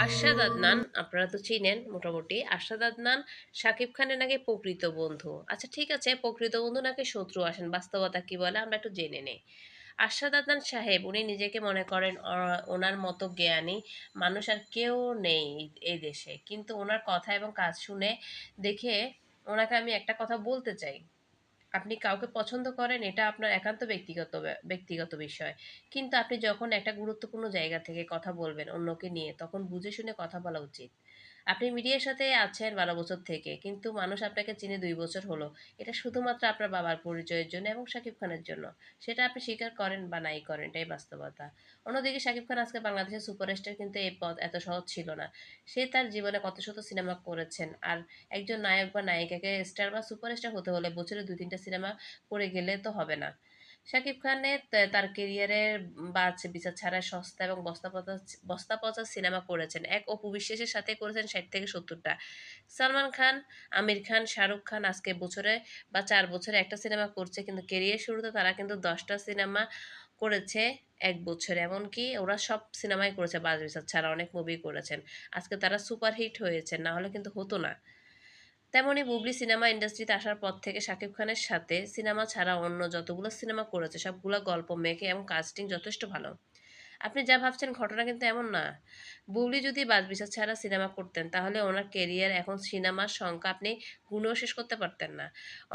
আরশাদ আদনান আপনারা তো চিনেন মোটামুটি। আরশাদ আদনান শাকিব খানের নাকি প্রকৃত বন্ধু। আচ্ছা ঠিক আছে, প্রকৃত বন্ধু নাকি শত্রু, আসেন বাস্তবতা কি বলে আমরা একটু জেনে নেই। আরশাদ আদনান সাহেব উনি নিজেকে মনে করেন ওনার মতো জ্ঞানী মানুষ আর কেউ নেই এই দেশে, কিন্তু ওনার কথা এবং কাজ শুনে দেখে ওনাকে আমি একটা কথা বলতে চাই। আপনি কাউকে পছন্দ করেন এটা আপনার একান্ত ব্যক্তিগত বিষয়, কিন্তু আপনি যখন একটা গুরুত্বপূর্ণ জায়গা থেকে কথা বলবেন অন্যকে নিয়ে, তখন বুঝে শুনে কথা বলা উচিত। আপনি মিডিয়ার সাথে আছেন 12 বছর থেকে, কিন্তু মানুষ আপনাকে চিনে 2 বছর হলো। এটা শুধুমাত্র আপনার বাবার পরিচয়ের জন্য এবং শাকিব খানের জন্য। সেটা আপনি স্বীকার করেন বা নাই করেন, এটাই বাস্তবতা। অন্যদিকে শাকিব খান আজকে বাংলাদেশের সুপারস্টার, কিন্তু এই পথ এত সহজ ছিল না। সে তার জীবনে কত শত সিনেমা করেছেন, আর একজন নায়ক বা নায়িকাকে স্টার বা সুপারস্টার হতে হলে বছরে 2-3টা সিনেমা করে গেলে তো হবে না। শাকিব খানের তার কেরিয়ারের বাছ বিচার ছাড়া সস্তা এবং বস্তা পচা সিনেমা করেছেন। এক অপু বিশ্বাসের সাথে করেছেন 60 থেকে 70টা। সালমান খান, আমির খান, শাহরুখ খান আজকে বছরে বা 4 বছরে একটা সিনেমা করছে, কিন্তু কেরিয়ার শুরুতে তারা কিন্তু 10টা সিনেমা করেছে 1 বছরে। এমনকি ওরা সব সিনেমাই করেছে বাজ বিচার ছাড়া, অনেক মুভি করেছেন। আজকে তারা সুপারহিট হয়েছে, না হলে কিন্তু হতো না। তেমনি বুবলি সিনেমা ইন্ডাস্ট্রিতে আসার পর থেকে শাকিব খানের সাথে সিনেমা ছাড়া অন্য যতগুলো সিনেমা করেছে সবগুলো গল্প মেকে এবং কাস্টিং যথেষ্ট ভালো। আপনি যা ভাবছেন ঘটনা কিন্তু এমন না। বুবলি যদি বাছবিচার ছাড়া সিনেমা করতেন তাহলে ওনার কেরিয়ার এখন সিনেমার সংখ্যা আপনি গুণেও শেষ করতে পারতেন না।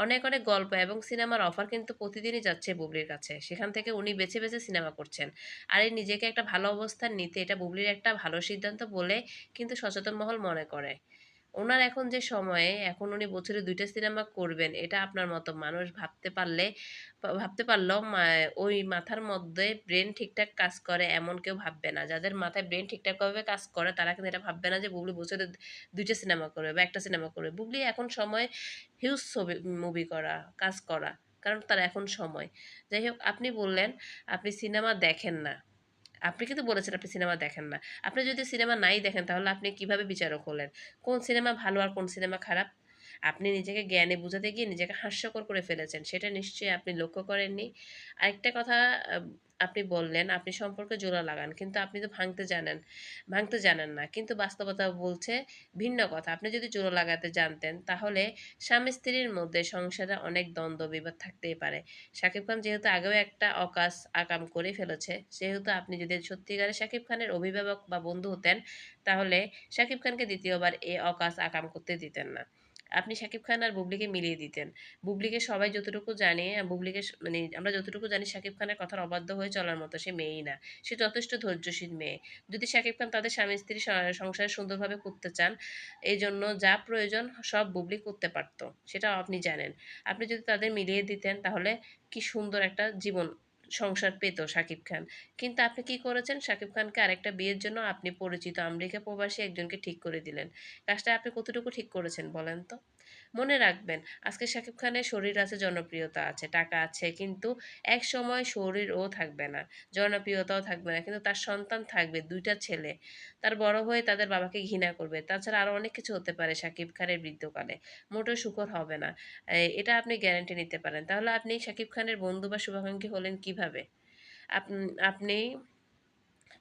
অনেক অনেক গল্প এবং সিনেমার অফার কিন্তু প্রতিদিনই যাচ্ছে বুবলির কাছে, সেখান থেকে উনি বেছে বেছে সিনেমা করছেন। আর এই নিজেকে একটা ভালো অবস্থান নিতে এটা বুবলির একটা ভালো সিদ্ধান্ত বলে কিন্তু সচেতন মহল মনে করে। ওনার এখন যে সময়ে এখন উনি বছরে 2টা সিনেমা করবেন, এটা আপনার মতো মানুষ ভাবতে পারলেও ওই মাথার মধ্যে ব্রেন ঠিকঠাক কাজ করে এমন কেউ ভাববে না। যাদের মাথায় ব্রেন ঠিকঠাকভাবে কাজ করে তারা কিন্তু এটা ভাববে না যে বুবলি বছরে 2টা সিনেমা করবে বা একটা সিনেমা করবে। বুবলি এখন সময় হিউজ ছবি মুভি করা, কাজ করা, কারণ তার এখন সময়। যাই হোক, আপনি বললেন আপনি সিনেমা দেখেন না। আপনি কিন্তু বলেছেন আপনি সিনেমা দেখেন না। আপনি যদি সিনেমা নাই দেখেন তাহলে আপনি কিভাবে বিচারক হলেন? কোন সিনেমা ভালো আর কোন সিনেমা খারাপ? আপনি নিজেকে জ্ঞানে বুঝাতে গিয়ে নিজেকে হাস্যকর করে ফেলেছেন। সেটা নিশ্চয়ই আপনি লক্ষ্য করেননি। আরেকটা কথা, আপনি বললেন আপনি সম্পর্কে জোড়া লাগান। কিন্তু আপনি তো ভাঙতে জানেন না। কিন্তু বাস্তবতা বলছে ভিন্ন কথা। আপনি যদি জোড়া লাগাতে জানতেন তাহলে স্বামী-স্ত্রীর মধ্যে সংসারে অনেক দ্বন্দ্ব বিবাদ থাকতেই পারে। শাকিব খান যেহেতু আগেও একটা অকাজ আকাম করে ফেলেছে, সেহেতু আপনি যদি সত্যিকারে শাকিব খানের অভিভাবক বা বন্ধু হতেন, তাহলে শাকিব খানকে দ্বিতীয়বার এ অকাজ আকাম করতে দিতেন না। আপনি শাকিব খান আর বুবলিকে মিলিয়ে দিতেন। বুবলিকে সবাই যতটুকু জানে, মানে আমরা যতটুকু জানি শাকিব খানের কথার অবাধ্য হয়ে চলার মতো সে মেয়েই না। সে যথেষ্ট ধৈর্যশীল মেয়ে। যদি শাকিব খান তাদের স্বামী-স্ত্রী সংসার সুন্দরভাবে করতে চান, এইজন্য যা প্রয়োজন সব বুবলি করতে পারত। সেটাও আপনি জানেন। আপনি যদি তাদের মিলিয়ে দিতেন তাহলে কি সুন্দর একটা জীবন সংসার পেত শাকিব খান। কিন্তু আপনি কি করেছেন? শাকিব খানকে আরেকটা বিয়ের জন্য আপনি পরিচিত আমেরিকা প্রবাসী একজনকে ঠিক করে দিলেন। কাজটা আপনি কতটুকু ঠিক করেছেন বলেন তো? মনে রাখবেন, আজকে শাকিব খানের শরীর আছে, জনপ্রিয়তা আছে, টাকা আছে, কিন্তু একসময় শরীরও থাকবে না, জনপ্রিয়তাও থাকবে না, কিন্তু তার সন্তান থাকবে, 2টা ছেলে। তার বড় হয়ে তাদের বাবাকে ঘৃণা করবে। তাছাড়া আরো অনেক কিছু হতে পারে শাকিব খানের বৃদ্ধকালে। মোটেও সুখর হবে না। এটা আপনি গ্যারান্টি নিতে পারেন। তাহলে আপনি শাকিব খানের বন্ধু বা শুভাকাঙ্ক্ষী হলেন কিভাবে? আপনি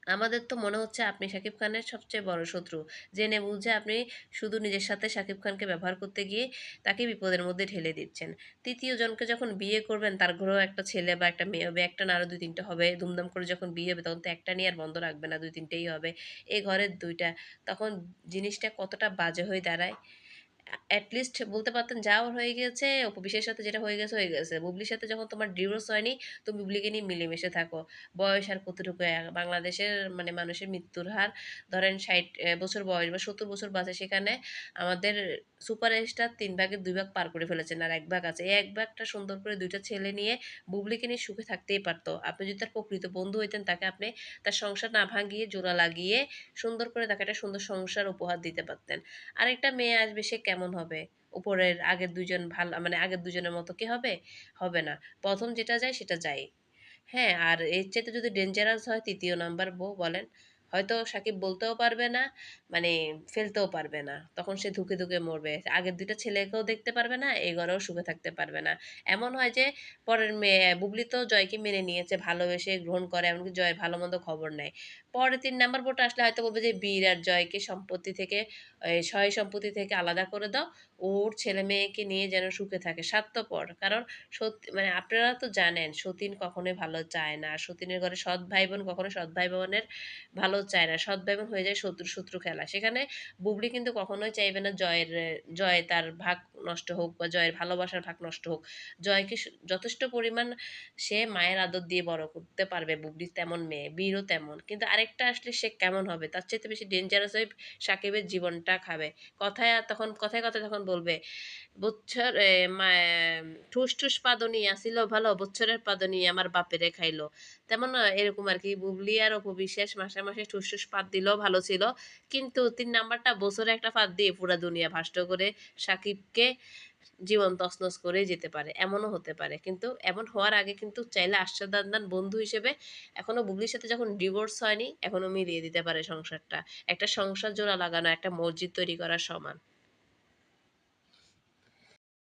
আমাদের তো মনে হচ্ছে আপনি শাকিব খানের সবচেয়ে বড় শত্রু। জেনে বুঝে আপনি শুধু নিজের সাথে শাকিব খানকে ব্যবহার করতে গিয়ে তাকে বিপদের মধ্যে ঢেলে দিচ্ছেন। ৩য় জনকে যখন বিয়ে করবেন তার ঘরেও একটা ছেলে বা একটা মেয়ে হবে, একটা না আরো ২-৩টা হবে। ধুমধাম করে যখন বিয়ে হবে তখন তো একটা নিয়ে আর বন্ধ রাখবে না, ২-৩টেই হবে। এ ঘরের ২টা। তখন জিনিসটা কতটা বাজে হয়ে দাঁড়ায়। লিস্ট বলতে পারতেন যা ওর হয়ে গেছে, অপু বিশ্বাসের সাথে যেটা হয়ে গেছে, হয়ে গেছে। বুবলির সাথে যখন তোমার ডিভোর্স হয়নি, তুমি বুবলিকে নিয়ে মিলেমিশে থাকো। বয়স আর কতটুকু বাংলাদেশের মানে মানুষের মৃত্যুর হার ধরেন ৬০ বছর বয়স বা ৭০ বছর বাঁচে, সেখানে আমাদের সুপারস্টার ৩ ভাগের ২ ভাগ পার করে ফেলেছেন। আর ১ ভাগ আছে। এই ১ ভাগটা সুন্দর করে ২ টা ছেলে নিয়ে বুবলিকে নিয়ে সুখে থাকতেই পারত। আপনি যদি তার প্রকৃত বন্ধু হইতেন তাকে আপনি তার সংসার না ভাঙিয়ে জোড়া লাগিয়ে সুন্দর করে তাকে একটা সুন্দর সংসার উপহার দিতে পারতেন। আরেকটা মেয়ে আসবে, সে কেমন হবে? উপরের আগের ২ জন মানে আগের ২ জনের মতো কি হবে? হবে না। ১ম যেটা যায় সেটা যায়। হ্যাঁ, আর এর চাইতে যদি ডেঞ্জারাস হয় ৩য় নাম্বার বউ বলেন, হয়তো সাকিব বলতেও পারবে না, মানে ফেলতেও পারবে না। তখন সে ধুঁকে, ধুঁকে মরবে। আগের ২ টা ছেলেকেও দেখতে পারবে না, এই ঘরেও সুখে থাকতে পারবে না। এমন হয় যে পরের মেয়ে বুবলি তো জয়কে মেনে নিয়েছে, ভালোবেসে গ্রহণ করে, এমনকি জয়ের ভালো-মন্দ খবর নেয়। পরে ৩ নাম্বার বোনটা আসলে হয়তো বলবে যে বীর আর জয়কে সম্পত্তি থেকে সয় সম্পত্তি থেকে আলাদা করে দাও। ওর ছেলে-মেয়েকে নিয়ে যেন সুখে থাকে। স্বার্থপর। কারণ মানে আপনারা তো জানেন সতীন কখনোই ভালো চায় না। সতীনের ঘরে সৎ ভাই-বোন কখনো সৎ ভাই-বোনের ভালো চায় না। সৎ ভাই-বোন হয়ে যায় শত্রু, শত্রু খেলা। সেখানে বুবলি কিন্তু কখনোই চাইবে না জয় তার ভাগ নষ্ট হোক বা জয়ের ভালোবাসার ভাগ নষ্ট হোক। জয়কে যথেষ্ট পরিমাণ সে মায়ের আদর দিয়ে বড় করতে পারবে। বুবলি তেমন মেয়ে, বীরও তেমন। কিন্তু আরেকটা আসলে সে কেমন হবে? তার চাইতে বেশি ডেঞ্জারাস হয়ে সাকিবের জীবনটা খাবে। কথায়, কথায় তখন বলবে, "বৎসর এ মা ঠুস, ঠুস পাদনি আছিল ভালো, বৎসরের পাদনি আমার বাপেরে খাইলো।" তেমন এরকম আরকি বুবলি আর অপু বিশ্বাস মাসে, মাসে ঠুস, ঠুস পাদ দিলেও ভালো ছিল। কিন্তু ৩ নাম্বারটা বছরে একটা ফাঁদ দিয়ে পুরা দুনিয়া ভাষ্ট করে সাকিবকে জীবন তছনছ করেই যেতে পারে। এমনও হতে পারে। কিন্তু এমন হওয়ার আগে কিন্তু চাইলে আরশাদ আদনান বন্ধু হিসেবে এখনো বুবলির সাথে যখন ডিভোর্স হয়নি, এখনো মিলিয়ে দিতে পারে সংসারটা। একটা সংসার জোড়া লাগানো, একটা মসজিদ তৈরি করার সমান।